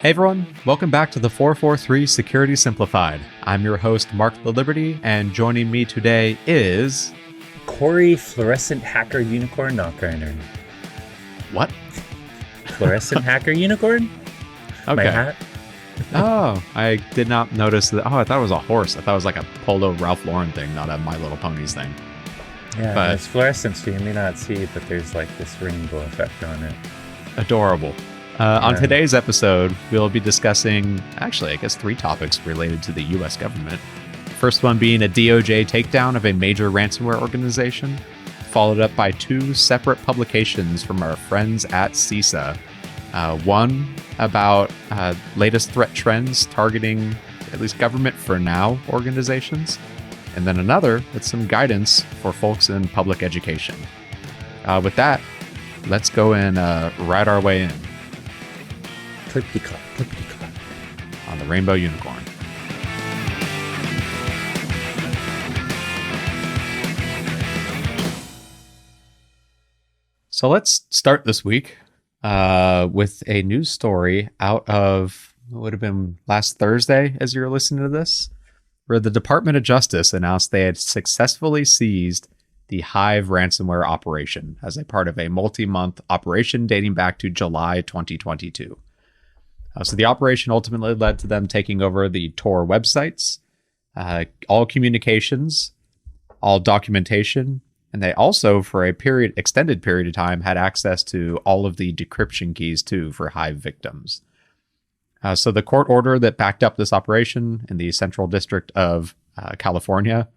Hey everyone, welcome back to the 443 Security Simplified. I'm your host, Mark the Liberty, and joining me today is... Corey Fluorescent Hacker Unicorn Knockreiner. What? Fluorescent Hacker Unicorn? Okay. My hat? Oh, I did not notice that. Oh, I thought it was a horse. I thought it was like a Polo Ralph Lauren thing, not a My Little Ponies thing. Yeah, But- it's fluorescent, so you may not see, but there's like this rainbow effect on it. Adorable. On Yeah. today's episode, we'll be discussing, actually, I guess 3 topics related to the U.S. government. First one being a DOJ takedown of a major ransomware organization, followed up by 2 separate publications from our friends at CISA. One about latest threat trends targeting at least government for now organizations, and then another with some guidance for folks in public education. With that, let's go and ride our way in Clippity-clop, clippity-clop. on the Rainbow Unicorn. So let's start this week with a news story out of what would have been last Thursday as you're listening to this, where the Department of Justice announced they had successfully seized the Hive ransomware operation as a part of a multi-month operation dating back to July 2022. So the operation ultimately led to them taking over the Tor websites, all communications, all documentation, and they also, for a extended period of time, had access to all of the decryption keys too for Hive victims. So the court order that backed up this operation in the Central District of California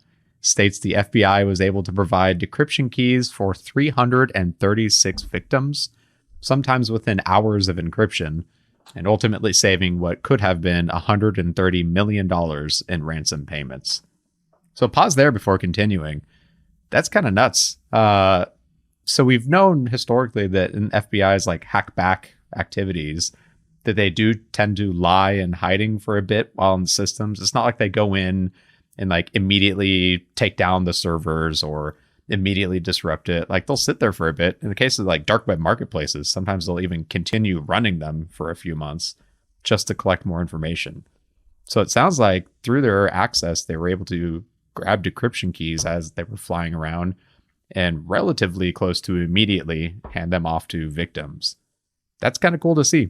states the FBI was able to provide decryption keys for 336 victims, sometimes within hours of encryption, and ultimately saving what could have been $130 million in ransom payments. So pause there before continuing. That's kind of nuts. So we've known historically that in FBI's like hackback activities, that they do tend to lie in hiding for a bit while in the systems. It's not like they go in and like immediately take down the servers or immediately disrupt it. Like they'll sit there for a bit. In the case of like dark web marketplaces, sometimes they'll even continue running them for a few months just to collect more information. So it sounds like through their access, they were able to grab decryption keys as they were flying around and relatively close to immediately hand them off to victims. That's kind of cool to see.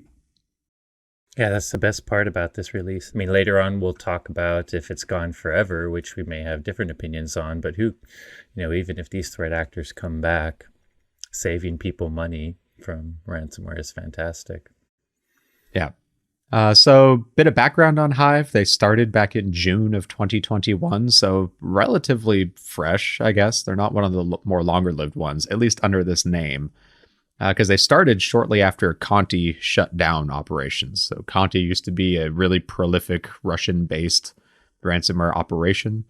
Yeah, that's the best part about this release. I mean, later on we'll talk about if it's gone forever, which we may have different opinions on, but even if these threat actors come back, saving people money from ransomware is fantastic. Yeah. So bit of background on Hive. They started back in June of 2021, so relatively fresh, I guess. They're not one of the more longer-lived ones, at least under this name, because they started shortly after Conti shut down operations. So Conti used to be a really prolific Russian-based ransomware operation.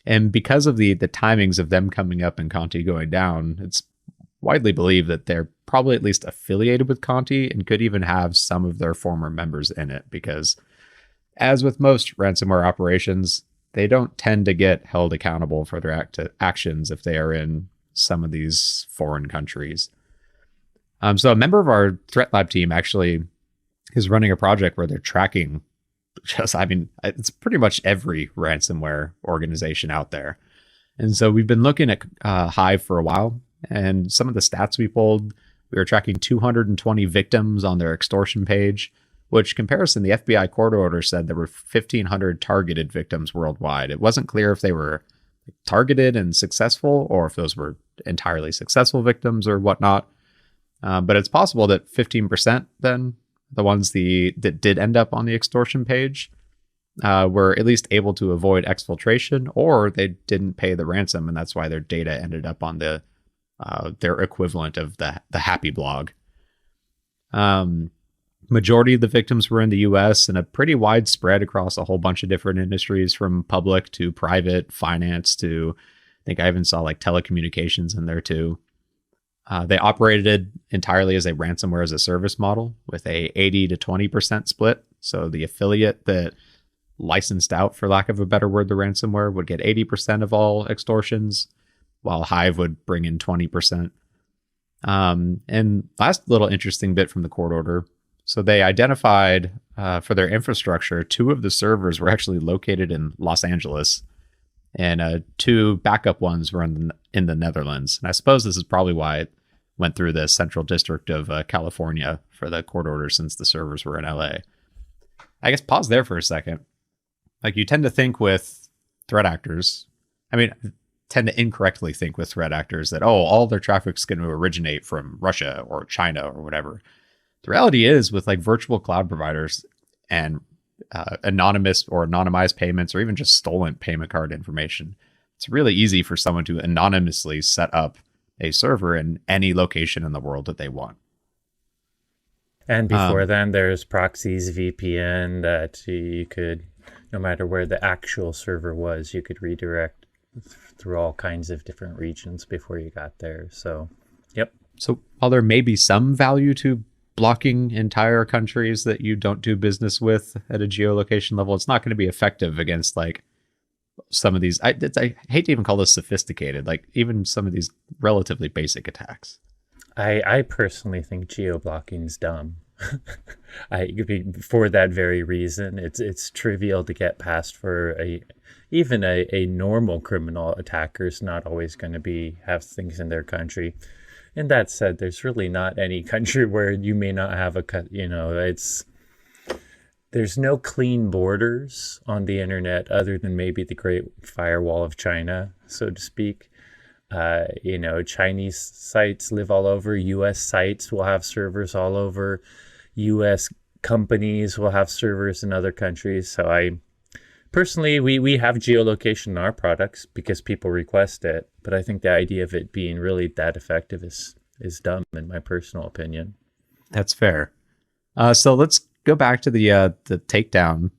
And because of the timings of them coming up and Conti going down, it's widely believed that they're probably at least affiliated with Conti and could even have some of their former members in it, because as with most ransomware operations, they don't tend to get held accountable for their actions if they are in some of these foreign countries. So a member of our Threat Lab team actually is running a project where they're tracking it's pretty much every ransomware organization out there. And so we've been looking at Hive for a while, and some of the stats we pulled, we were tracking 220 victims on their extortion page, which comparison, the FBI court order said there were 1,500 targeted victims worldwide. It wasn't clear if they were targeted and successful or if those were entirely successful victims or whatnot. But it's possible that 15% then, the ones that did end up on the extortion page, were at least able to avoid exfiltration, or they didn't pay the ransom, and that's why their data ended up on their equivalent of the Happy blog. Majority of the victims were in the US and a pretty widespread across a whole bunch of different industries, from public to private, finance to, I think I even saw like telecommunications in there too. They operated entirely as a ransomware as a service model with a 80 to 20% split. So the affiliate that licensed out, for lack of a better word, the ransomware would get 80% of all extortions, while Hive would bring in 20%. And last little interesting bit from the court order. So they identified for their infrastructure, 2 of the servers were actually located in Los Angeles, and 2 backup ones were in the Netherlands. And I suppose this is probably why it went through the Central District of California for the court order, since the servers were in LA. I guess pause there for a second. Like, you tend to think with threat actors, tend to incorrectly think with threat actors that, all their traffic's going to originate from Russia or China or whatever. The reality is, with like virtual cloud providers and anonymous or anonymized payments, or even just stolen payment card information, it's really easy for someone to anonymously set up a server in any location in the world that they want. And before then, there's proxies, VPN, that you could, no matter where the actual server was, you could redirect through all kinds of different regions before you got there. So, yep. So while there may be some value to blocking entire countries that you don't do business with at a geolocation level, it's not going to be effective against like some of these. I hate to even call this sophisticated, like even some of these relatively basic attacks. I personally think geo-blocking is dumb. For that very reason, it's trivial to get past for even a normal criminal attacker is not always going to have things in their country. And that said, there's really not any country where you may not have there's no clean borders on the internet other than maybe the Great Firewall of China, so to speak. Chinese sites live all over. U.S. sites will have servers all over. U.S. companies will have servers in other countries. So personally, we have geolocation in our products because people request it. But I think the idea of it being really that effective is dumb, in my personal opinion. That's fair. So let's go back to the takedown.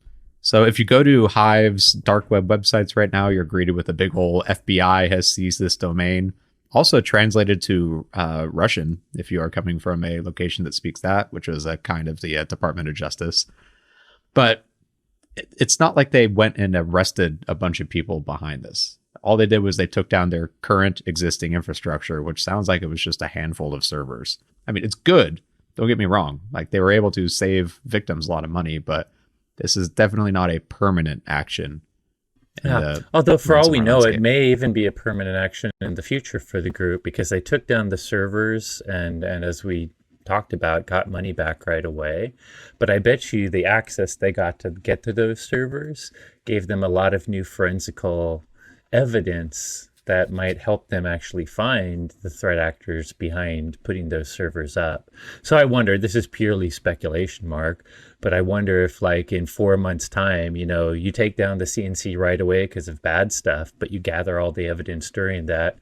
So if you go to Hive's dark web websites right now, you're greeted with a big ol' FBI has seized this domain. Also translated to Russian if you are coming from a location that speaks that, which was a kind of the Department of Justice. But it's not like they went and arrested a bunch of people behind this. All they did was they took down their current existing infrastructure, which sounds like it was just a handful of servers. It's good. Don't get me wrong. Like, they were able to save victims a lot of money, but this is definitely not a permanent action. Although for all we know, landscape. It may even be a permanent action in the future for the group, because they took down the servers and as we talked about, got money back right away. But I bet you the access they got to get to those servers gave them a lot of new forensical evidence that might help them actually find the threat actors behind putting those servers up. So I wonder, this is purely speculation, Mark, but I wonder if like in 4 months' time, you take down the CNC right away because of bad stuff, but you gather all the evidence during that,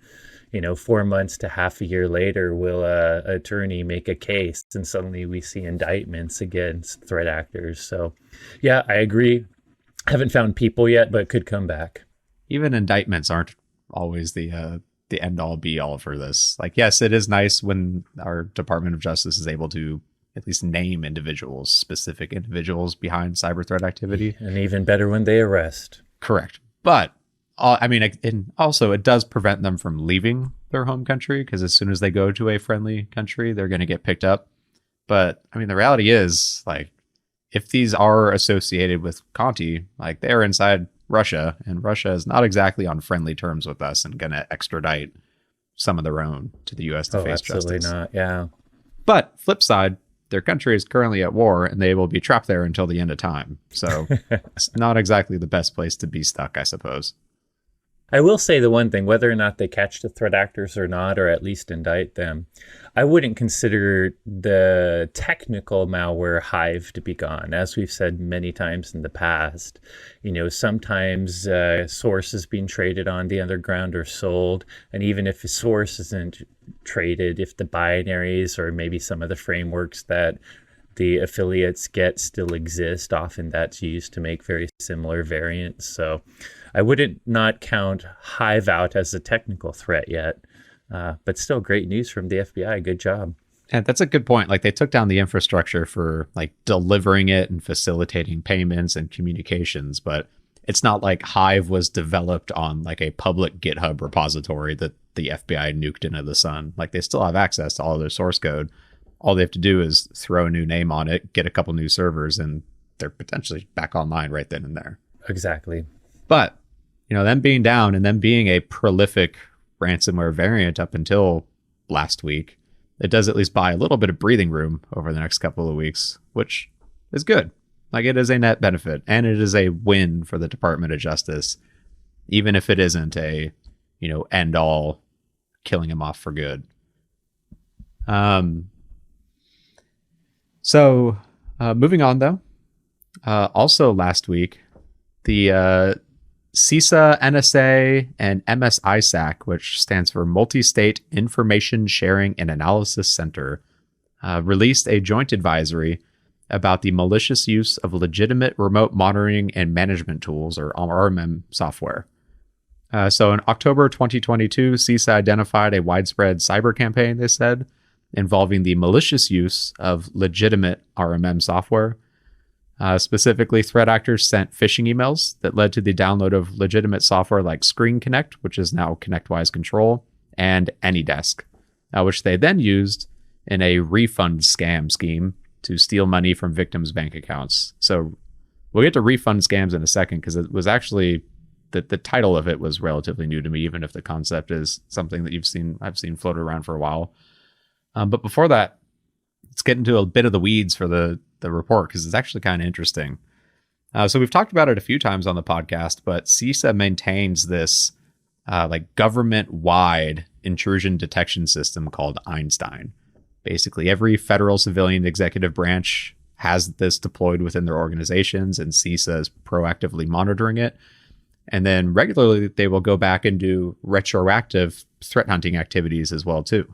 4 months to half a year later, will an attorney make a case and suddenly we see indictments against threat actors. So yeah, I agree. Haven't found people yet, but could come back. Even indictments aren't always the end all be all for this. Like, yes, it is nice when our Department of Justice is able to at least name specific individuals behind cyber threat activity. And even better when they arrest. Correct. But and also it does prevent them from leaving their home country, because as soon as they go to a friendly country, they're going to get picked up. But the reality is, like, if these are associated with Conti, like, they're inside Russia, and Russia is not exactly on friendly terms with us and going to extradite some of their own to the U.S. to face justice. Absolutely not, yeah. But flip side, their country is currently at war, and they will be trapped there until the end of time. So it's not exactly the best place to be stuck, I suppose. I will say the one thing, whether or not they catch the threat actors or not, or at least indict them, I wouldn't consider the technical malware Hive to be gone. As we've said many times in the past, sometimes source is being traded on the underground or sold. And even if a source isn't traded, if the binaries or maybe some of the frameworks that the affiliates get still exist, often that's used to make very similar variants. So I wouldn't not count Hive out as a technical threat yet, but still great news from the FBI. Good job. And that's a good point. Like, they took down the infrastructure for like delivering it and facilitating payments and communications, but it's not like Hive was developed on like a public GitHub repository that the FBI nuked into the sun. Like, they still have access to all of their source code. All they have to do is throw a new name on it, get a couple new servers, and they're potentially back online right then and there. Exactly. But, them being down and them being a prolific ransomware variant up until last week, it does at least buy a little bit of breathing room over the next couple of weeks, which is good. Like, it is a net benefit, and it is a win for the Department of Justice, even if it isn't a, end all killing him off for good. So moving on though, also last week, the CISA, NSA, and MSISAC, which stands for Multi-State Information Sharing and Analysis Center, released a joint advisory about the malicious use of legitimate remote monitoring and management tools, or RMM software. So in October 2022, CISA identified a widespread cyber campaign, they said, involving the malicious use of legitimate RMM software. Specifically, threat actors sent phishing emails that led to the download of legitimate software like Screen Connect, which is now ConnectWise Control, and AnyDesk, which they then used in a refund scam scheme to steal money from victims' bank accounts. So we'll get to refund scams in a second, because it was actually the title of it was relatively new to me, even if the concept is something that I've seen floated around for a while. But before that, let's get into a bit of the weeds for the report, because it's actually kind of interesting. So we've talked about it a few times on the podcast, but CISA maintains this government-wide intrusion detection system called Einstein. Basically, every federal civilian executive branch has this deployed within their organizations, and CISA is proactively monitoring it. And then regularly, they will go back and do retroactive threat hunting activities as well, too.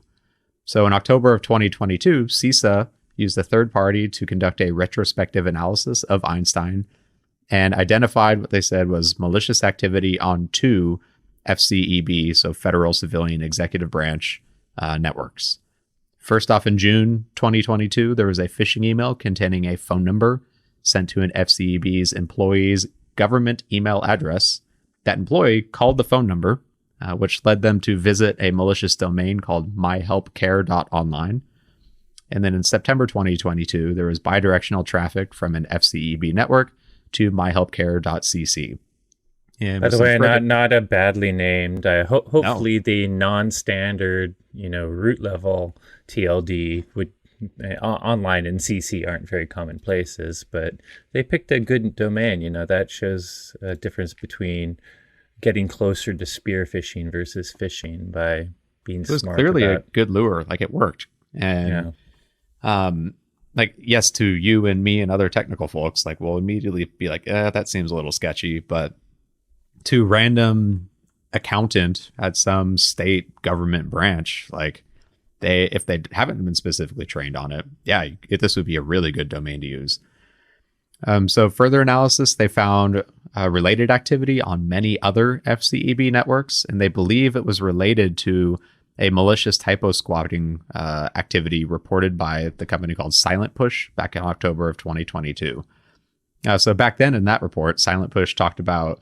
So in October of 2022, CISA used a third party to conduct a retrospective analysis of Einstein and identified what they said was malicious activity on 2 FCEB, so Federal Civilian Executive Branch networks. First off, in June 2022, there was a phishing email containing a phone number sent to an FCEB's employee's government email address. That employee called the phone number, which led them to visit a malicious domain called myhelpcare.online. And then in September 2022, there was bidirectional traffic from an FCEB network to myhelpcare.cc. By the way, not a badly named. Hopefully, the non-standard, root level TLD would online and CC aren't very common places, but they picked a good domain. That shows a difference between getting closer to spear phishing versus phishing by being smart. It was clearly a good lure. Like, it worked. And yes, to you and me and other technical folks, we'll immediately be like, that seems a little sketchy. But to random accountant at some state government branch, if they haven't been specifically trained on it, this would be a really good domain to use. So further analysis, they found related activity on many other FCEB networks, and they believe it was related to a malicious typo squatting activity reported by the company called Silent Push back in October of 2022. So back then in that report, Silent Push talked about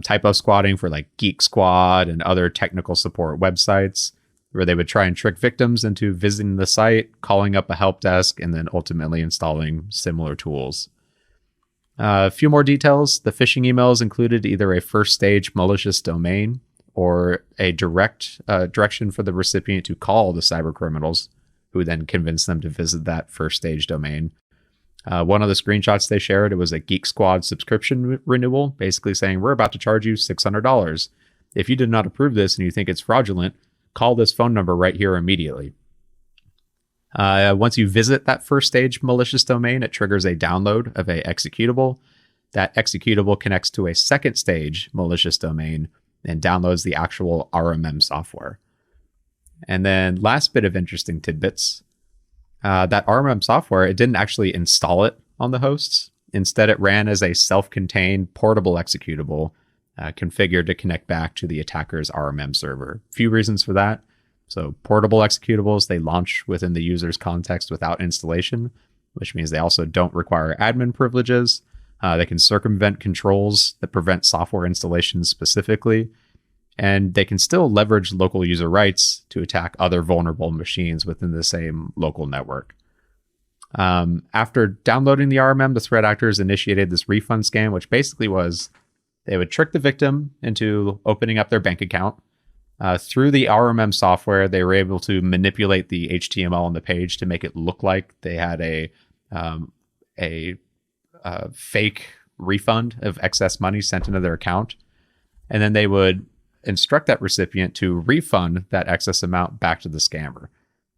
typo squatting for Geek Squad and other technical support websites, where they would try and trick victims into visiting the site, calling up a help desk, and then ultimately installing similar tools. A few more details. The phishing emails included either a first stage malicious domain or a direction for the recipient to call the cyber criminals, who would then convince them to visit that first stage domain. One of the screenshots they shared, it was a Geek Squad subscription renewal, basically saying, we're about to charge you $600. If you did not approve this and you think it's fraudulent, call this phone number right here immediately. Once you visit that first stage malicious domain, it triggers a download of a executable. That executable connects to a second stage malicious domain and downloads the actual RMM software. And then last bit of interesting tidbits, that RMM software, it didn't actually install it on the hosts. Instead, it ran as a self-contained portable executable configured to connect back to the attacker's RMM server. Few reasons for that. So portable executables, they launch within the user's context without installation, which means they also don't require admin privileges. They can circumvent controls that prevent software installations specifically, and they can still leverage local user rights to attack other vulnerable machines within the same local network. After downloading the RMM, the threat actors initiated this refund scam, which basically was they would trick the victim into opening up their bank account. Through the RMM software, they were able to manipulate the HTML on the page to make it look like they had a fake refund of excess money sent into their account. And then they would instruct that recipient to refund that excess amount back to the scammer,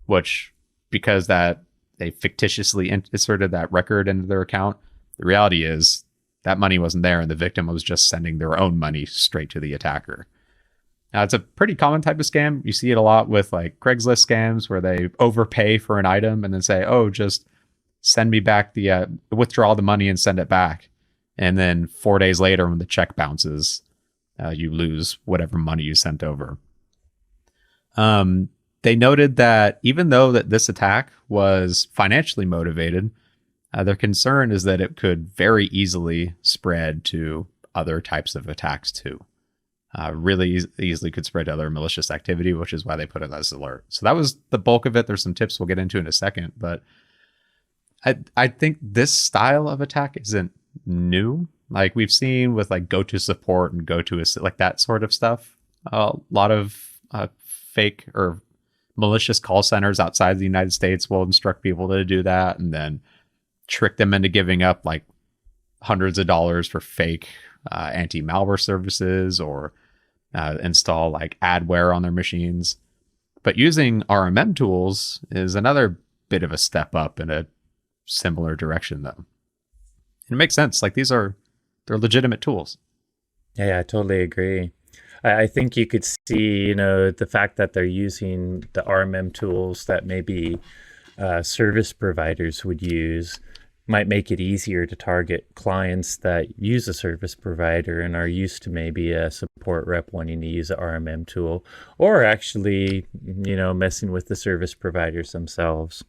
which, because that they fictitiously inserted that record into their account, the reality is that money wasn't there and the victim was just sending their own money straight to the attacker. Now, it's a pretty common type of scam. You see it a lot with like Craigslist scams where they overpay for an item and then say, oh, just send me back withdraw the money and send it back. And then 4 days later, when the check bounces, you lose whatever money you sent over. They noted that even though that this attack was financially motivated, their concern is that it could very easily spread to other types of attacks too. Really easily could spread to other malicious activity, which is why they put it as alert. So that was the bulk of it. There's some tips we'll get into in a second, but I think this style of attack isn't new. Like we've seen with like GoToSupport and GoToAssist, like that sort of stuff. A lot of fake or malicious call centers outside the United States will instruct people to do that and then trick them into giving up like hundreds of dollars for fake anti-malware services or install like adware on their machines. But using RMM tools is another bit of a step up in a similar direction, though. It makes sense. Like they're legitimate tools. Yeah, I totally agree. I think you could see, the fact that they're using the RMM tools that maybe service providers would use might make it easier to target clients that use a service provider and are used to maybe a support rep wanting to use an RMM tool, or actually, messing with the service providers themselves.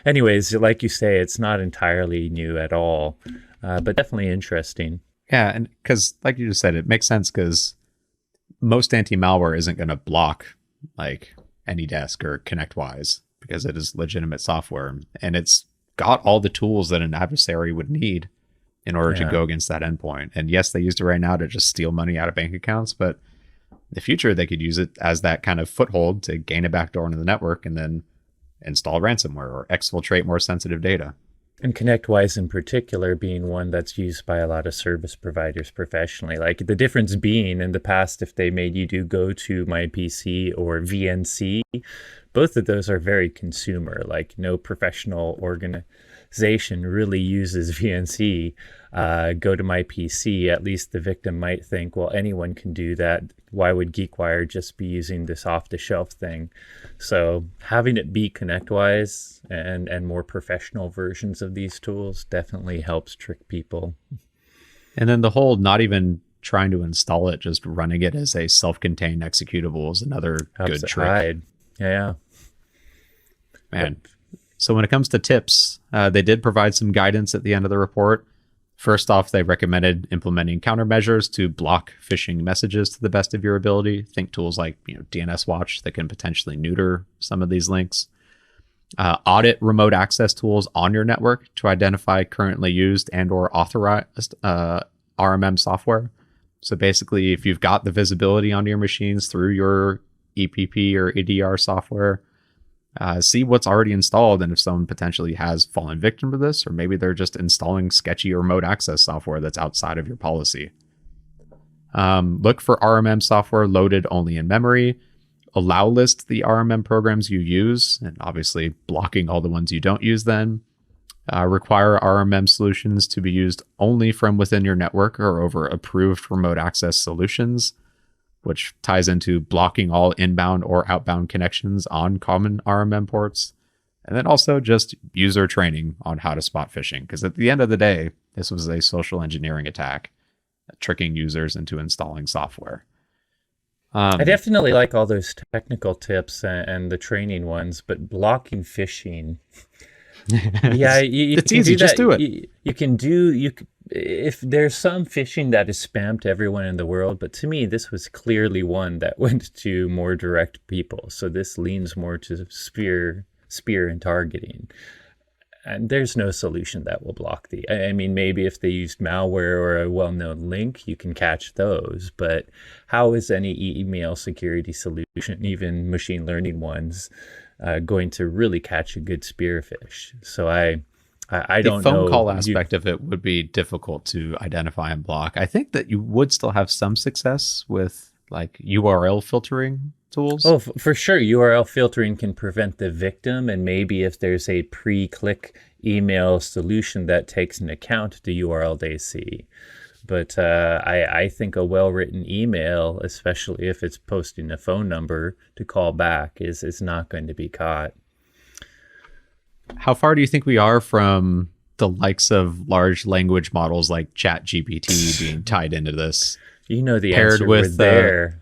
Anyways, like you say, it's not entirely new at all, but definitely interesting. Yeah, and because like you just said, it makes sense because most anti-malware isn't going to block like AnyDesk or ConnectWise because it is legitimate software and it's got all the tools that an adversary would need in order to go against that endpoint. And yes, they used it right now to just steal money out of bank accounts, but in the future they could use it as that kind of foothold to gain a backdoor into the network and then install ransomware or exfiltrate more sensitive data. And ConnectWise in particular being one that's used by a lot of service providers professionally. Like the difference being in the past, if they made you do GoToMyPC or VNC, both of those are very consumer. Like no professional organization really uses VNC. GoToMyPC, at least the victim might think, well, anyone can do that. Why would GeekWire just be using this off-the-shelf thing? So having it be ConnectWise and more professional versions of these tools definitely helps trick people. And then the whole not even trying to install it, just running it as a self-contained executable is another good trick. Yeah. Man. So when it comes to tips, they did provide some guidance at the end of the report. First off, they recommended implementing countermeasures to block phishing messages to the best of your ability. Think tools like DNS Watch that can potentially neuter some of these links. Audit remote access tools on your network to identify currently used and or authorized RMM software. So basically, if you've got the visibility onto your machines through your EPP or EDR software, see what's already installed and if someone potentially has fallen victim to this, or maybe they're just installing sketchy remote access software that's outside of your policy. Look for RMM software loaded only in memory. Allow list the RMM programs you use, and obviously blocking all the ones you don't use then. Require RMM solutions to be used only from within your network or over approved remote access solutions, which ties into blocking all inbound or outbound connections on common RMM ports. And then also just user training on how to spot phishing. Because at the end of the day, this was a social engineering attack, tricking users into installing software. I definitely like all those technical tips and the training ones, but blocking phishing. Yeah, it's easy. Just do it. You can do. If there's some phishing that is spam to everyone in the world, but to me, this was clearly one that went to more direct people. So this leans more to spear and targeting. And there's no solution that will block the. I mean, maybe if they used malware or a well-known link, you can catch those. But how is any email security solution, even machine learning ones, going to really catch a good spearfish? So I don't know. The phone call aspect of it would be difficult to identify and block. I think that you would still have some success with like URL filtering tools. Oh, for sure. URL filtering can prevent the victim. And maybe if there's a pre-click email solution that takes into account the URL they see. But I think a well-written email, especially if it's posting a phone number to call back, is not going to be caught. How far do you think we are from the likes of large language models like ChatGPT being tied into this? You know the paired answer with there.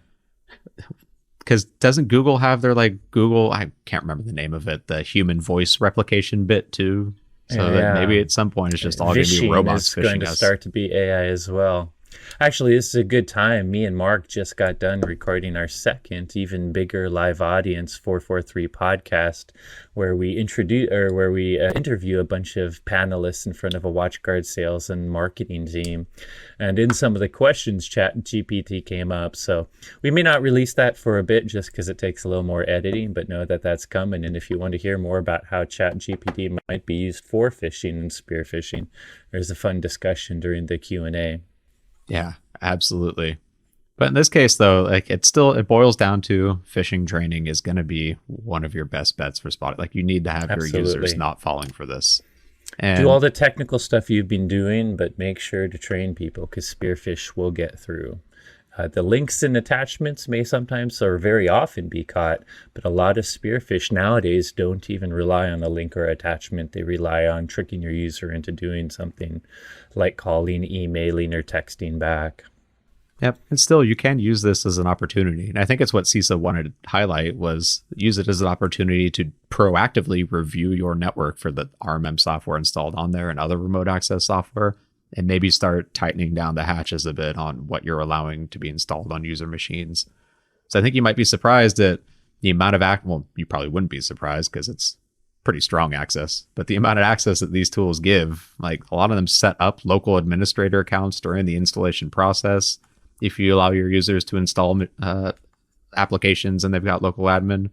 Because doesn't Google have their Google, I can't remember the name of it, the human voice replication bit too? So that maybe at some point it's just all going to be robots phishing us. Is going to start to be AI as well. Actually, this is a good time. Me and Mark just got done recording our second, even bigger live audience 443 podcast, where we interview a bunch of panelists in front of a WatchGuard sales and marketing team. And in some of the questions, ChatGPT came up. So we may not release that for a bit just because it takes a little more editing, but know that that's coming. And if you want to hear more about how ChatGPT might be used for phishing and spear phishing, there's a fun discussion during the Q&A. Yeah, absolutely. But in this case, though, it boils down to phishing training is going to be one of your best bets for spotting. Like you need to have your users not falling for this. And do all the technical stuff you've been doing, but make sure to train people because spearfish will get through. The links and attachments may sometimes or very often be caught, but a lot of spearfish nowadays don't even rely on a link or attachment. They rely on tricking your user into doing something like calling, emailing, or texting back. Yep. And still, you can use this as an opportunity. And I think it's what CISA wanted to highlight was use it as an opportunity to proactively review your network for the RMM software installed on there and other remote access software, and maybe start tightening down the hatches a bit on what you're allowing to be installed on user machines. So I think you might be surprised at the amount of well, you probably wouldn't be surprised because it's pretty strong access, but the amount of access that these tools give, like a lot of them set up local administrator accounts during the installation process. If you allow your users to install applications and they've got local admin,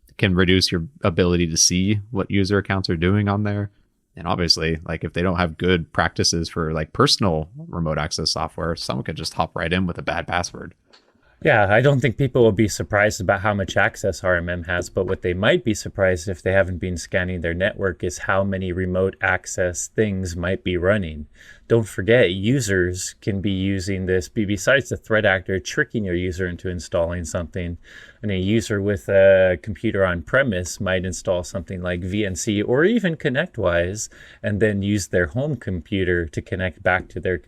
it can reduce your ability to see what user accounts are doing on there. And obviously, like if they don't have good practices for like personal remote access software, someone could just hop right in with a bad password. Yeah, I don't think people will be surprised about how much access RMM has, but what they might be surprised if they haven't been scanning their network is how many remote access things might be running. Don't forget, users can be using this, besides the threat actor tricking your user into installing something, and a user with a computer on premise might install something like VNC or even ConnectWise, and then use their home computer to connect back to their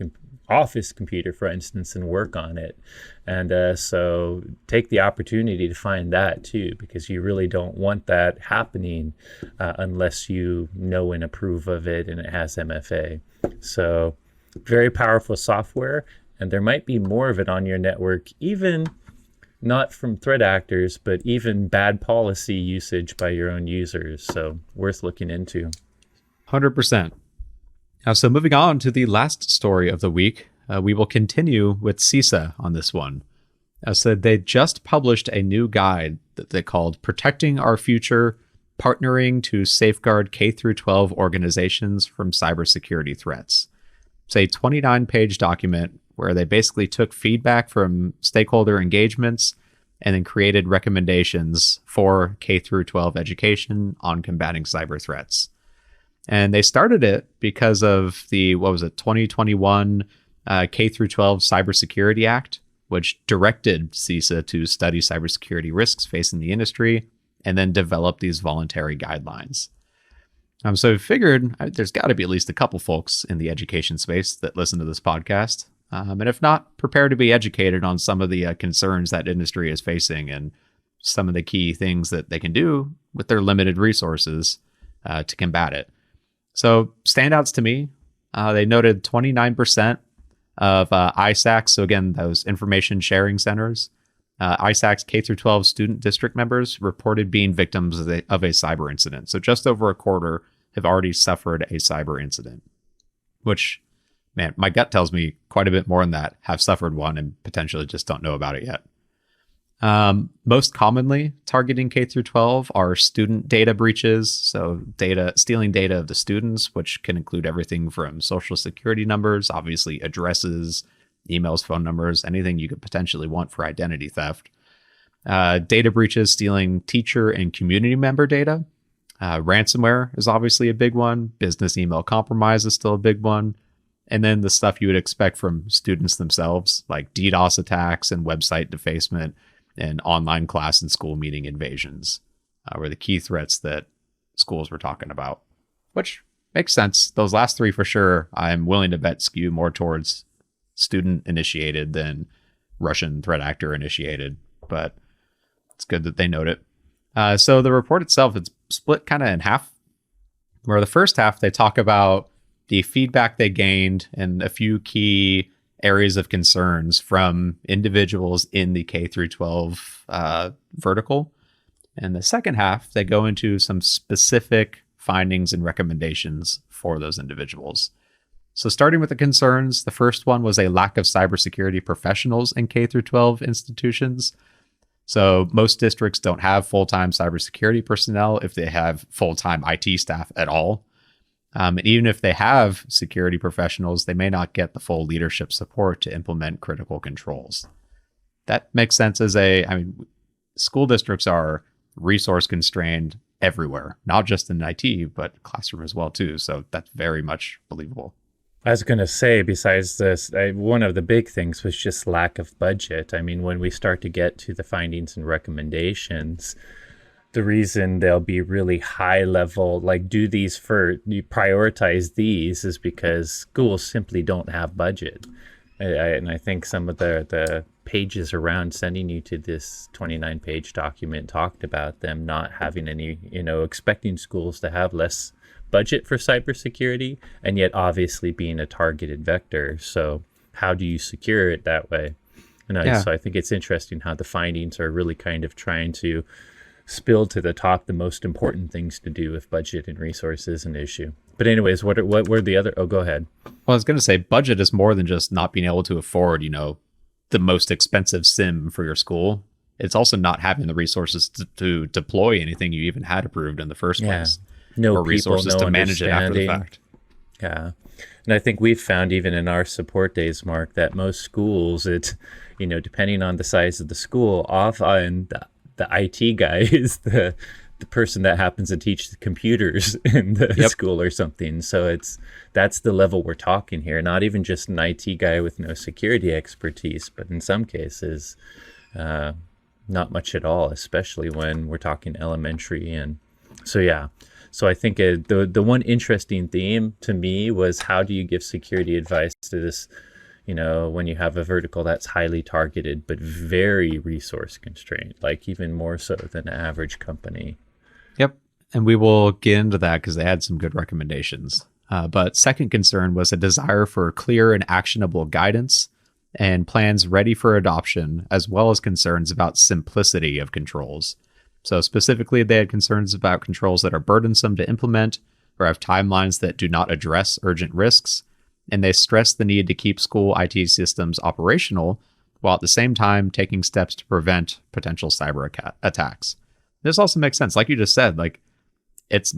office computer, for instance, and work on it. And so take the opportunity to find that too, because you really don't want that happening unless you know and approve of it and it has MFA. So very powerful software, and there might be more of it on your network, even not from threat actors, but even bad policy usage by your own users. So worth looking into. 100%. So moving on to the last story of the week, we will continue with CISA on this one. So they just published a new guide that they called Protecting Our Future, Partnering to Safeguard K-12 Organizations from Cybersecurity Threats. It's a 29-page document where they basically took feedback from stakeholder engagements and then created recommendations for K-12 education on combating cyber threats. And they started it because of the, 2021 K-12 Cybersecurity Act, which directed CISA to study cybersecurity risks facing the industry and then develop these voluntary guidelines. So I figured there's got to be at least a couple folks in the education space that listen to this podcast. And if not, prepare to be educated on some of the concerns that industry is facing and some of the key things that they can do with their limited resources to combat it. So standouts to me, they noted 29% of ISACs, so again, those information sharing centers, ISACs K-12 student district members reported being victims of a cyber incident. So just over a quarter have already suffered a cyber incident, which, man, my gut tells me quite a bit more than that have suffered one and potentially just don't know about it yet. Most commonly targeting K through 12 are student data breaches. So stealing data of the students, which can include everything from social security numbers, obviously addresses, emails, phone numbers, anything you could potentially want for identity theft. Data breaches, stealing teacher and community member data. Ransomware is obviously a big one. Business email compromise is still a big one. And then the stuff you would expect from students themselves, like DDoS attacks and website defacement and online class and school meeting invasions, were the key threats that schools were talking about, which makes sense. Those last three for sure, I'm willing to bet skew more towards student initiated than Russian threat actor initiated, but it's good that they note it. So the report itself, it's split kind of in half, where the first half, they talk about the feedback they gained and a few key areas of concerns from individuals in the K through 12 vertical. And the second half, they go into some specific findings and recommendations for those individuals. So starting with the concerns, the first one was a lack of cybersecurity professionals in K through 12 institutions. So most districts don't have full-time cybersecurity personnel if they have full-time IT staff at all. And even if they have security professionals, they may not get the full leadership support to implement critical controls. That makes sense school districts are resource constrained everywhere, not just in IT, but classroom as well too. So that's very much believable. I was going to say, besides this, one of the big things was just lack of budget. I mean, when we start to get to the findings and recommendations, the reason they'll be really high level, like do these for, you prioritize these, is because schools simply don't have budget. And I think some of the pages around sending you to this 29-page document talked about them not having any, expecting schools to have less budget for cybersecurity, and yet obviously being a targeted vector. So how do you secure it that way? And so I think it's interesting how the findings are really kind of trying to spill to the top the most important things to do if budget and resources is an issue. But anyways, what were the other? Oh, go ahead. Well, I was going to say budget is more than just not being able to afford, the most expensive SIM for your school. It's also not having the resources to deploy anything you even had approved in the first place. No or people, resources no to manage it after the fact. Yeah. And I think we've found even in our support days, Mark, that most schools, it's, depending on the size of the school, often the IT guy is the person that happens to teach the computers in the school or something. So that's the level we're talking here. Not even just an IT guy with no security expertise, but in some cases, not much at all, especially when we're talking elementary. And so, yeah. So I think the one interesting theme to me was, how do you give security advice to this, when you have a vertical that's highly targeted, but very resource constrained, like even more so than an average company. Yep. And we will get into that because they had some good recommendations. But second concern was a desire for clear and actionable guidance and plans ready for adoption, as well as concerns about simplicity of controls. So specifically, they had concerns about controls that are burdensome to implement or have timelines that do not address urgent risks. And they stressed the need to keep school IT systems operational while at the same time taking steps to prevent potential cyber attacks. This also makes sense. Like you just said, like it's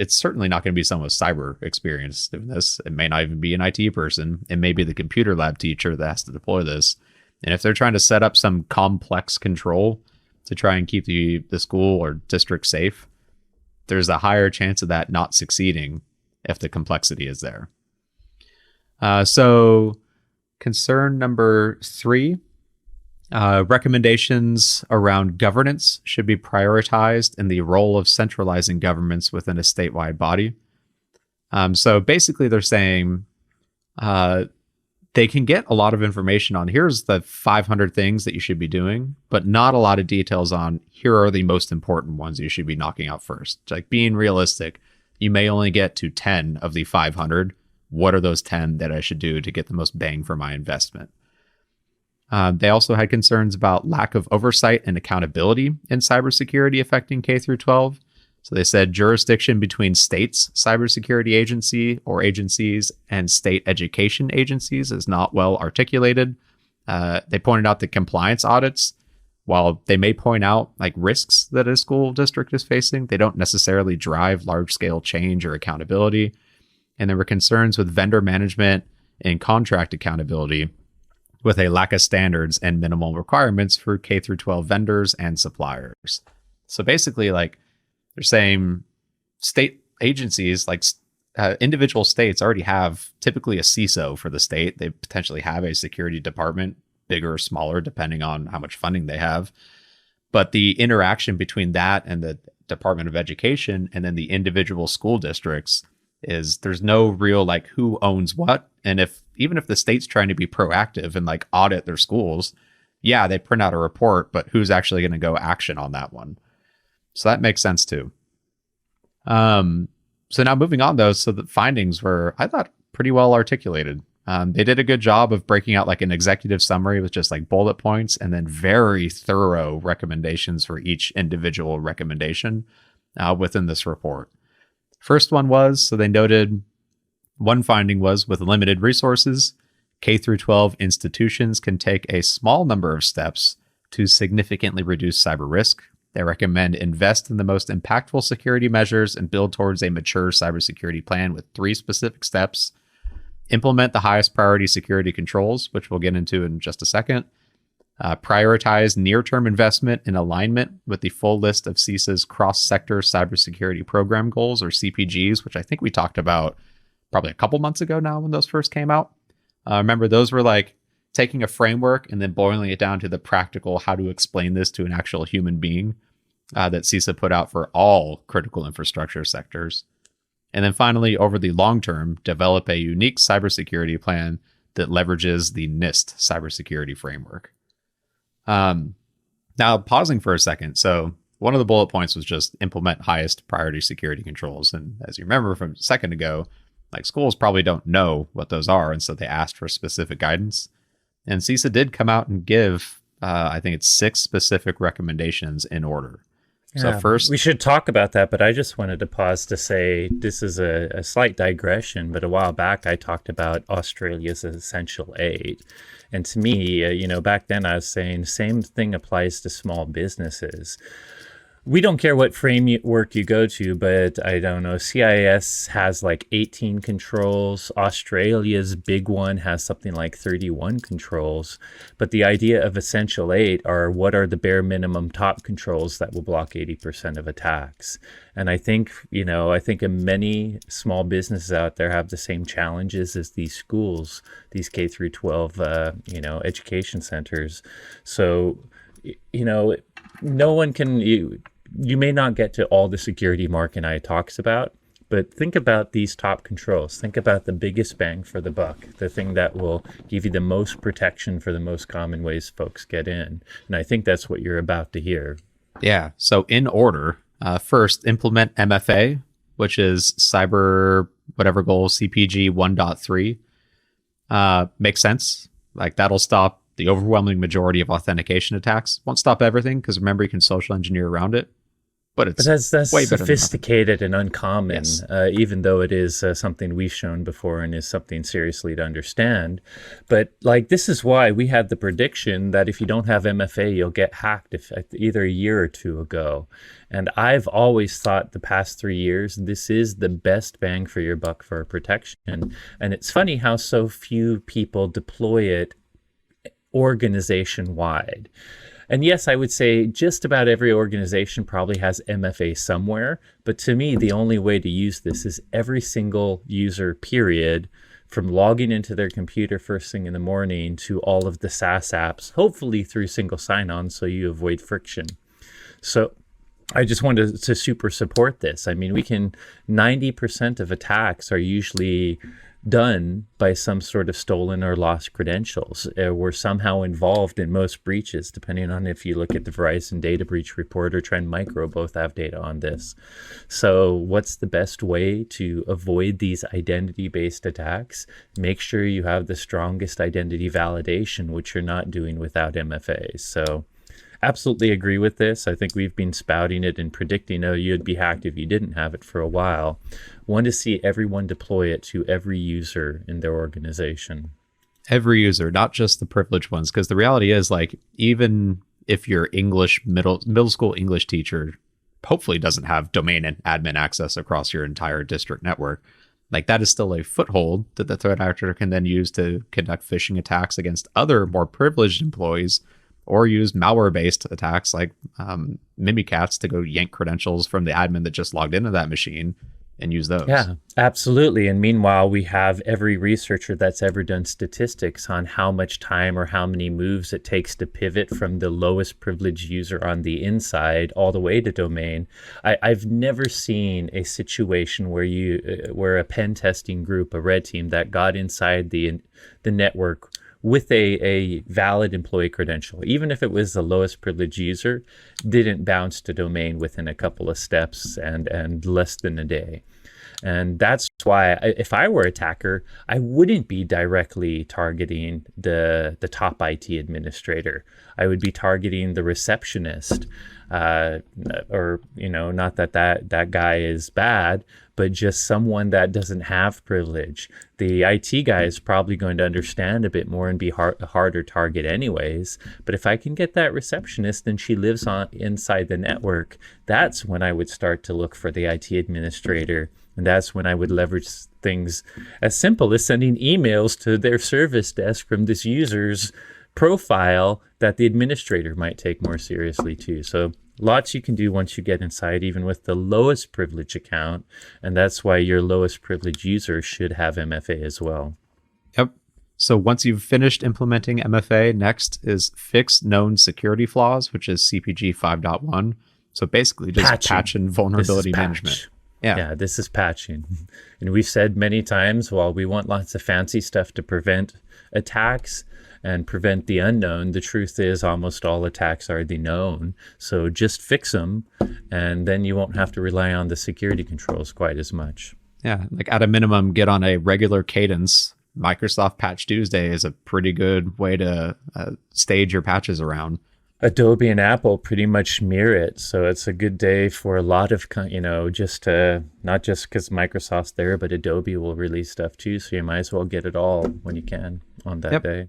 certainly not going to be someone with cyber experience doing this. It may not even be an IT person. It may be the computer lab teacher that has to deploy this. And if they're trying to set up some complex control to try and keep the school or district safe, there's a higher chance of that not succeeding if the complexity is there. So concern number 3, recommendations around governance should be prioritized in the role of centralizing governments within a statewide body. So basically they're saying they can get a lot of information on, here's the 500 things that you should be doing, but not a lot of details on, here are the most important ones you should be knocking out first. Like being realistic, you may only get to 10 of the 500. What are those 10 that I should do to get the most bang for my investment? They also had concerns about lack of oversight and accountability in cybersecurity affecting K through 12. So they said jurisdiction between states' cybersecurity agency or agencies and state education agencies is not well articulated. They pointed out that compliance audits, while they may point out like risks that a school district is facing, they don't necessarily drive large-scale change or accountability. And there were concerns with vendor management and contract accountability, with a lack of standards and minimal requirements for K through 12 vendors and suppliers. So basically, like, they're saying state agencies, like individual states, already have typically a CISO for the state. They potentially have a security department, bigger or smaller, depending on how much funding they have. But the interaction between that and the Department of Education and then the individual school districts is there's no real like who owns what. And even if the state's trying to be proactive and like audit their schools, yeah, they print out a report, but who's actually going to go action on that one? So that makes sense too. So now moving on though, so the findings were, I thought, pretty well articulated. They did a good job of breaking out like an executive summary with just like bullet points and then very thorough recommendations for each individual recommendation within this report. First one was, so they noted one finding was with limited resources, K through 12 institutions can take a small number of steps to significantly reduce cyber risk. They recommend invest in the most impactful security measures and build towards a mature cybersecurity plan with 3 specific steps. Implement the highest priority security controls, which we'll get into in just a second. Prioritize near-term investment in alignment with the full list of CISA's cross-sector cybersecurity program goals, or CPGs, which I think we talked about probably a couple months ago now when those first came out. Remember, those were like taking a framework and then boiling it down to the practical how to explain this to an actual human being that CISA put out for all critical infrastructure sectors. And then finally, over the long term, develop a unique cybersecurity plan that leverages the NIST cybersecurity framework. Now, pausing for a second. So one of the bullet points was just implement highest priority security controls. And as you remember from a second ago, like schools probably don't know what those are. And so they asked for specific guidance. And CISA did come out and give, I think it's 6 specific recommendations in order. Yeah, so first, we should talk about that, but I just wanted to pause to say this is a slight digression, but a while back I talked about Australia's Essential 8. And to me, back then I was saying same thing applies to small businesses. We don't care what framework you go to, but I don't know, CIS has like 18 controls. Australia's big one has something like 31 controls. But the idea of Essential 8 are what are the bare minimum top controls that will block 80% of attacks. And I think, many small businesses out there have the same challenges as these schools, these K through 12, education centers. So, no one can, you may not get to all the security Mark and I talks about, but think about these top controls. Think about the biggest bang for the buck, the thing that will give you the most protection for the most common ways folks get in. And I think that's what you're about to hear. Yeah. So in order, first, implement MFA, which is Cyber Whatever Goal CPG 1.3. Makes sense. Like that'll stop the overwhelming majority of authentication attacks. Won't stop everything because remember you can social engineer around it. But that's way better sophisticated and uncommon, yes. Even though it is something we've shown before and is something seriously to understand. But like this is why we had the prediction that if you don't have MFA, you'll get hacked either a year or 2 ago. And I've always thought the past 3 years, this is the best bang for your buck for protection. And it's funny how so few people deploy it organization-wide. And yes, I would say just about every organization probably has MFA somewhere. But to me, the only way to use this is every single user, period, from logging into their computer first thing in the morning to all of the SaaS apps, hopefully through single sign-on so you avoid friction. So I just wanted to super support this. I mean, 90% of attacks are usually done by some sort of stolen or lost credentials. We're somehow involved in most breaches, depending on if you look at the Verizon Data Breach Report or Trend Micro, both have data on this. So what's the best way to avoid these identity-based attacks? Make sure you have the strongest identity validation, which you're not doing without MFA. So absolutely agree with this. I think we've been spouting it and predicting, oh, you'd be hacked if you didn't have it for a while. Want to see everyone deploy it to every user in their organization. Every user, not just the privileged ones, because the reality is, like, even if your English middle school English teacher hopefully doesn't have domain and admin access across your entire district network, like, that is still a foothold that the threat actor can then use to conduct phishing attacks against other more privileged employees, or use malware-based attacks like Mimikatz to go yank credentials from the admin that just logged into that machine and use those. Yeah, absolutely. And meanwhile, we have every researcher that's ever done statistics on how much time or how many moves it takes to pivot from the lowest privileged user on the inside all the way to domain. I've never seen a situation where a pen testing group, a red team that got inside the network with a valid employee credential, even if it was the lowest privileged user, didn't bounce to domain within a couple of steps and less than a day. And that's why if I were an attacker, I wouldn't be directly targeting the top IT administrator. I would be targeting the receptionist, or, not that guy is bad, but just someone that doesn't have privilege. The IT guy is probably going to understand a bit more and be a harder target anyways. But if I can get that receptionist and she lives inside the network, that's when I would start to look for the IT administrator. And that's when I would leverage things as simple as sending emails to their service desk from this user's profile that the administrator might take more seriously too. So lots you can do once you get inside, even with the lowest privilege account. And that's why your lowest privilege user should have MFA as well. Yep. So once you've finished implementing MFA, next is fix known security flaws, which is CPG 5.1. So basically just patch and vulnerability management. Yeah, this is patching. And we've said many times, while we want lots of fancy stuff to prevent attacks and prevent the unknown, the truth is almost all attacks are the known. So just fix them, and then you won't have to rely on the security controls quite as much. Yeah, like at a minimum, get on a regular cadence. Microsoft Patch Tuesday is a pretty good way to stage your patches around. Adobe and Apple pretty much mirror it. So it's a good day for a lot of, just not just because Microsoft's there, but Adobe will release stuff too. So you might as well get it all when you can on that day.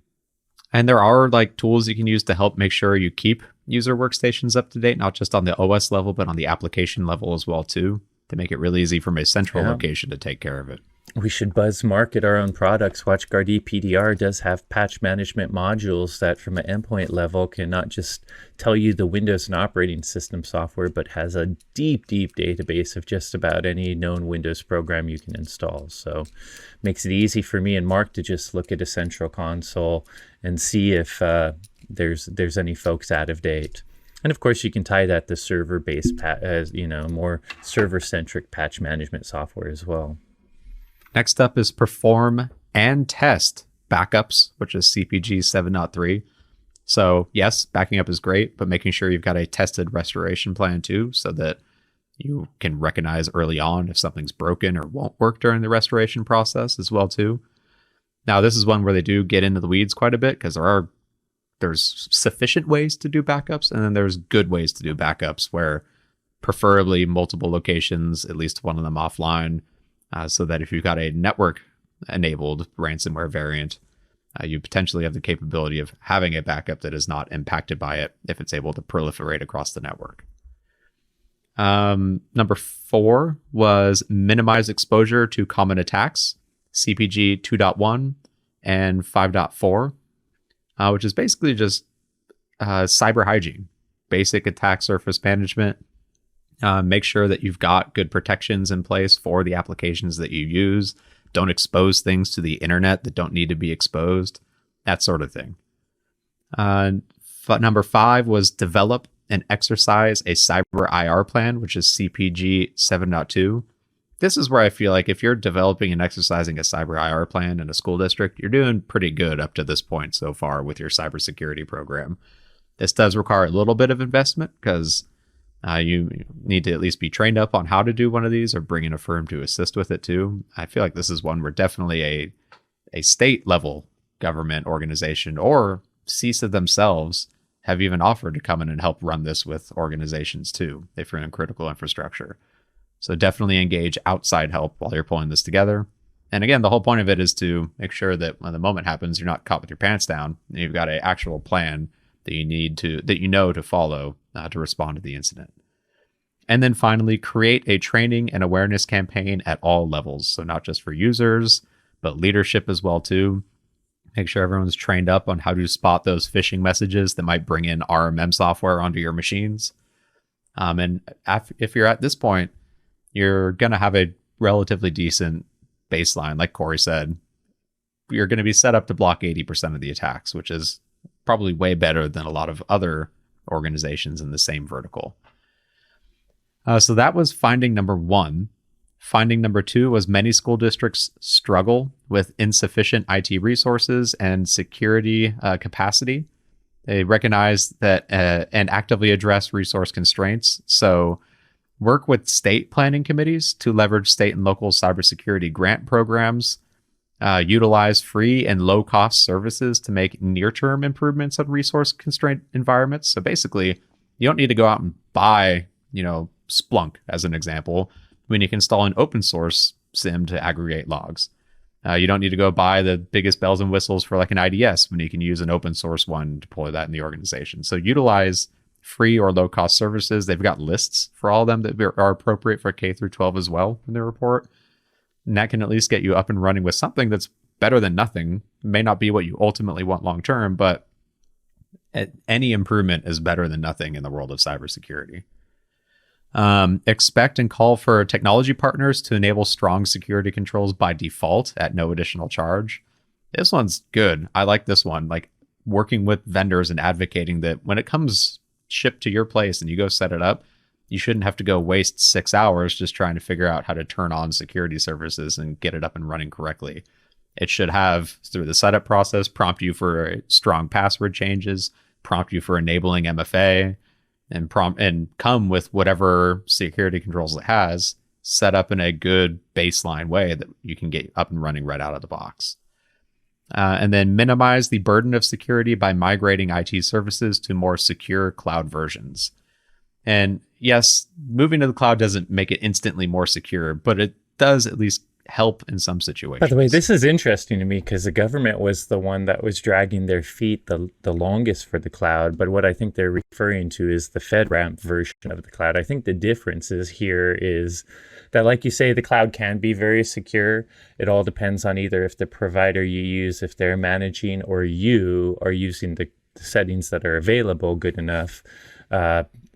And there are like tools you can use to help make sure you keep user workstations up to date, not just on the OS level, but on the application level as well too, to make it really easy from a central location to take care of it. We should buzz market our own products. WatchGuard EPDR does have patch management modules that from an endpoint level can not just tell you the Windows and operating system software, but has a deep, deep database of just about any known Windows program you can install. So makes it easy for me and Mark to just look at a central console and see if there's any folks out of date. And of course, you can tie that to server-based, more server-centric patch management software as well. Next up is perform and test backups, which is CPG 7.3. So yes, backing up is great, but making sure you've got a tested restoration plan too, so that you can recognize early on if something's broken or won't work during the restoration process as well too. Now, this is one where they do get into the weeds quite a bit because there's sufficient ways to do backups, and then there's good ways to do backups where preferably multiple locations, at least one of them offline, so that if you've got a network-enabled ransomware variant, you potentially have the capability of having a backup that is not impacted by it if it's able to proliferate across the network. Number 4 was minimize exposure to common attacks, CPG 2.1 and 5.4, which is basically just cyber hygiene, basic attack surface management. Make sure that you've got good protections in place for the applications that you use. Don't expose things to the internet that don't need to be exposed, that sort of thing. Number 5 was develop and exercise a cyber IR plan, which is CPG 7.2. This is where I feel like if you're developing and exercising a cyber IR plan in a school district, you're doing pretty good up to this point so far with your cybersecurity program. This does require a little bit of investment because you need to at least be trained up on how to do one of these or bring in a firm to assist with it too. I feel like this is one where definitely a state level government organization or CISA themselves have even offered to come in and help run this with organizations too, if you're in critical infrastructure. So definitely engage outside help while you're pulling this together. And again, the whole point of it is to make sure that when the moment happens, you're not caught with your pants down. And you've got an actual plan that you know to follow to respond to the incident. And then finally, create a training and awareness campaign at all levels. So not just for users, but leadership as well too. Make sure everyone's trained up on how to spot those phishing messages that might bring in RMM software onto your machines. And if you're at this point, you're going to have a relatively decent baseline. Like Corey said, you're going to be set up to block 80% of the attacks, which is probably way better than a lot of other organizations in the same vertical. So that was finding number 1. Finding number 2 was many school districts struggle with insufficient IT resources and security capacity. They recognize that and actively address resource constraints. So work with state planning committees to leverage state and local cybersecurity grant programs, utilize free and low-cost services to make near-term improvements on resource-constrained environments. So basically, you don't need to go out and buy, Splunk, as an example, when you can install an open source SIEM to aggregate logs. You don't need to go buy the biggest bells and whistles for like an IDS when you can use an open source one and deploy that in the organization. So utilize free or low cost services. They've got lists for all of them that are appropriate for K through 12 as well in their report. And that can at least get you up and running with something that's better than nothing. It may not be what you ultimately want long term, but any improvement is better than nothing in the world of cybersecurity. Expect and call for technology partners to enable strong security controls by default at no additional charge. This one's good. I like this one. Like working with vendors and advocating that when it comes shipped to your place and you go set it up, you shouldn't have to go waste 6 hours just trying to figure out how to turn on security services and get it up and running correctly. It should have, through the setup process, prompt you for strong password changes, prompt you for enabling MFA, and come with whatever security controls it has set up in a good baseline way that you can get up and running right out of the box. And then minimize the burden of security by migrating IT services to more secure cloud versions. And yes, moving to the cloud doesn't make it instantly more secure, but it does at least help in some situations. By the way, this is interesting to me because the government was the one that was dragging their feet the longest for the cloud. But what I think they're referring to is the FedRAMP version of the cloud. I think the difference here is that, like you say, the cloud can be very secure. It all depends on either if the provider you use, if they're managing, or you are using the settings that are available good enough,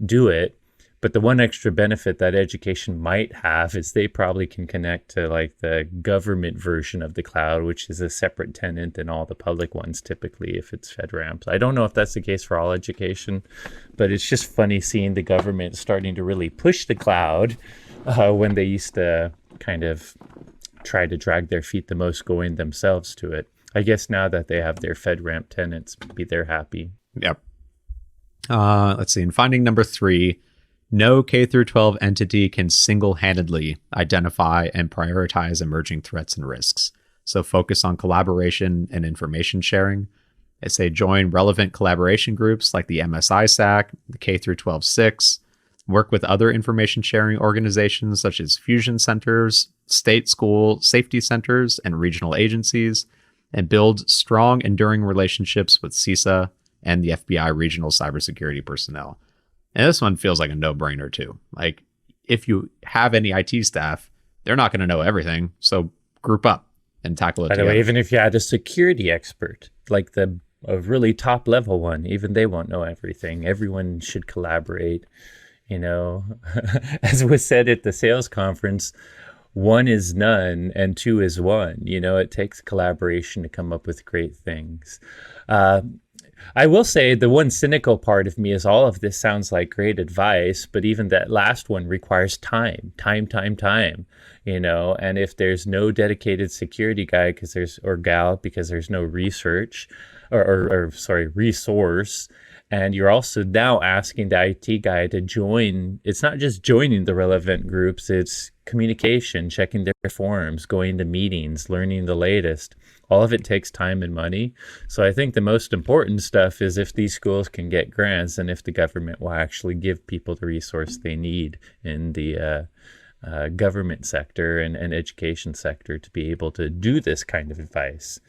do it. But the one extra benefit that education might have is they probably can connect to like the government version of the cloud, which is a separate tenant than all the public ones typically if it's FedRAMP. I don't know if that's the case for all education, but it's just funny seeing the government starting to really push the cloud when they used to kind of try to drag their feet the most going themselves to it. I guess now that they have their FedRAMP tenants, maybe they're happy. Yep. Let's see. In finding number 3, no K through 12 entity can single-handedly identify and prioritize emerging threats and risks. So focus on collaboration and information sharing. I say join relevant collaboration groups like the MSISAC, the K through 12 SIX, work with other information sharing organizations such as fusion centers, state school safety centers, and regional agencies, and build strong, enduring relationships with CISA and the FBI regional cybersecurity personnel. And this one feels like a no-brainer too. Like if you have any IT staff, they're not going to know everything. So group up and tackle it By the together. way, even if you had a security expert, like a really top level one, even they won't know everything. Everyone should collaborate. As was said at the sales conference, 1 is none and 2 is 1. It takes collaboration to come up with great things. I will say the one cynical part of me is all of this sounds like great advice, but even that last one requires time, and if there's no dedicated security guy or gal because there's no research resource, and you're also now asking the IT guy to join, it's not just joining the relevant groups, it's communication, checking their forums, going to meetings, learning the latest. all of it takes time and money. So I think the most important stuff is if these schools can get grants and if the government will actually give people the resource they need in the government sector and education sector to be able to do this kind of advice.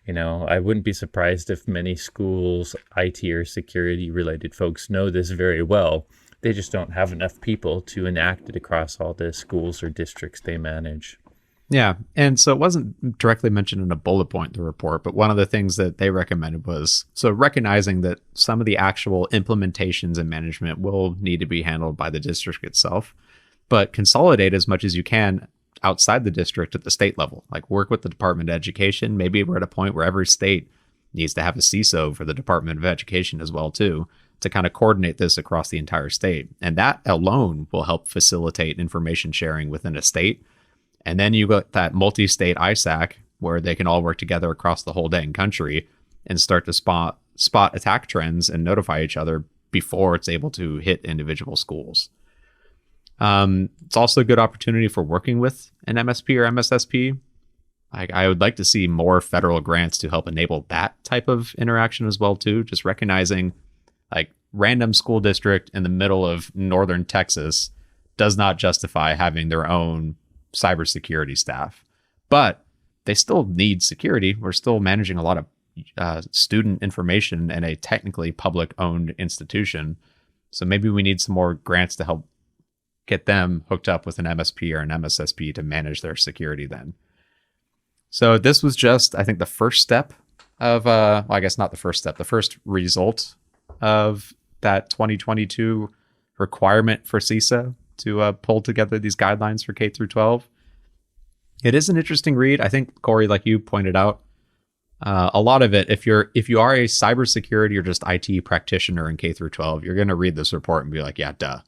I wouldn't be surprised if many schools, IT or security related folks know this very well. They just don't have enough people to enact it across all the schools or districts they manage. Yeah. And so it wasn't directly mentioned in a bullet point in the report, but one of the things that they recommended was so recognizing that some of the actual implementations and management will need to be handled by the district itself, but consolidate as much as you can outside the district at the state level. Like work with the Department of Education. Maybe we're at a point where every state needs to have a CISO for the Department of Education as well, too, to kind of coordinate this across the entire state. And that alone will help facilitate information sharing within a state. And then you got that multi-state ISAC where they can all work together across the whole dang country and start to spot attack trends and notify each other before it's able to hit individual schools. It's also a good opportunity for working with an MSP or MSSP. I would like to see more federal grants to help enable that type of interaction as well, too. Just recognizing like random school district in the middle of northern Texas does not justify having their own cybersecurity staff, but they still need security. We're still managing a lot of student information in a technically public owned institution. So maybe we need some more grants to help get them hooked up with an MSP or an MSSP to manage their security then. So this was just, I think, the first step of, I guess not the first step, the first result of that 2022 requirement for CISA to pull together these guidelines for K through 12. It is an interesting read. I think, Corey, like you pointed out, a lot of it, if you are a cybersecurity or just IT practitioner in K through 12, you're going to read this report and be like, yeah, duh,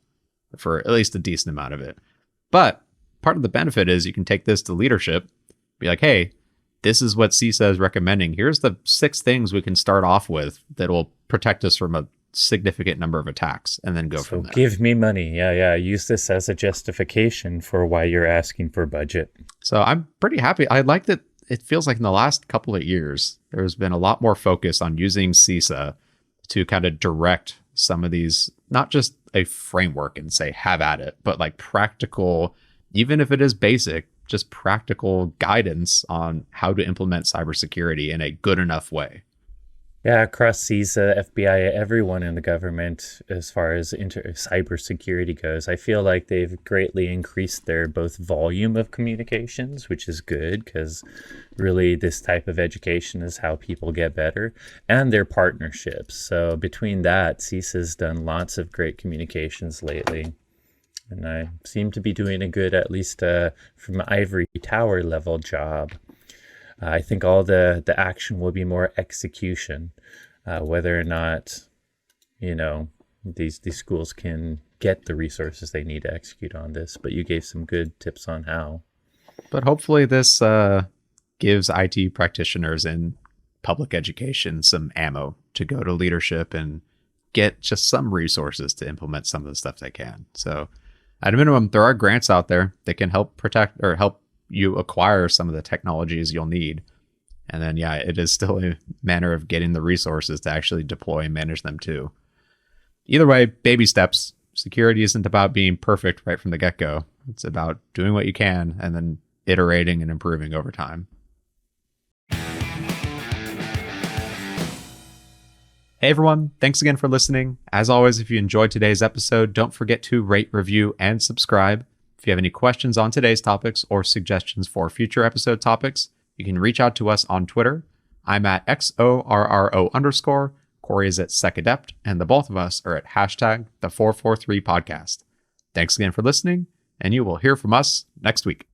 for at least a decent amount of it. But part of the benefit is you can take this to leadership, be like, hey, this is what CISA is recommending. Here's the 6 things we can start off with that will protect us from a significant number of attacks, and then go from there. Give me money. Yeah. Use this as a justification for why you're asking for budget. So I'm pretty happy. I like that it feels like in the last couple of years, there's been a lot more focus on using CISA to kind of direct some of these, not just a framework and say, have at it, but like practical, even if it is basic, just practical guidance on how to implement cybersecurity in a good enough way. Yeah, across CISA, FBI, everyone in the government, as far as cybersecurity goes, I feel like they've greatly increased their both volume of communications, which is good because really this type of education is how people get better, and their partnerships. So between that, CISA's done lots of great communications lately. And I seem to be doing a good, at least from ivory tower level job. I think all the action will be more execution, whether or not, these schools can get the resources they need to execute on this. But you gave some good tips on how. But hopefully this gives IT practitioners in public education some ammo to go to leadership and get just some resources to implement some of the stuff they can. So at a minimum, there are grants out there that can help protect or help you acquire some of the technologies you'll need. And then, yeah, it is still a matter of getting the resources to actually deploy and manage them too. Either way, baby steps. Security isn't about being perfect right from the get-go. It's about doing what you can and then iterating and improving over time. Hey everyone, thanks again for listening. As always, if you enjoyed today's episode, don't forget to rate, review, and subscribe. If you have any questions on today's topics or suggestions for future episode topics, you can reach out to us on Twitter. I'm at XORRO_. Corey is at SecAdept, and the both of us are at #the443podcast. Thanks again for listening, and you will hear from us next week.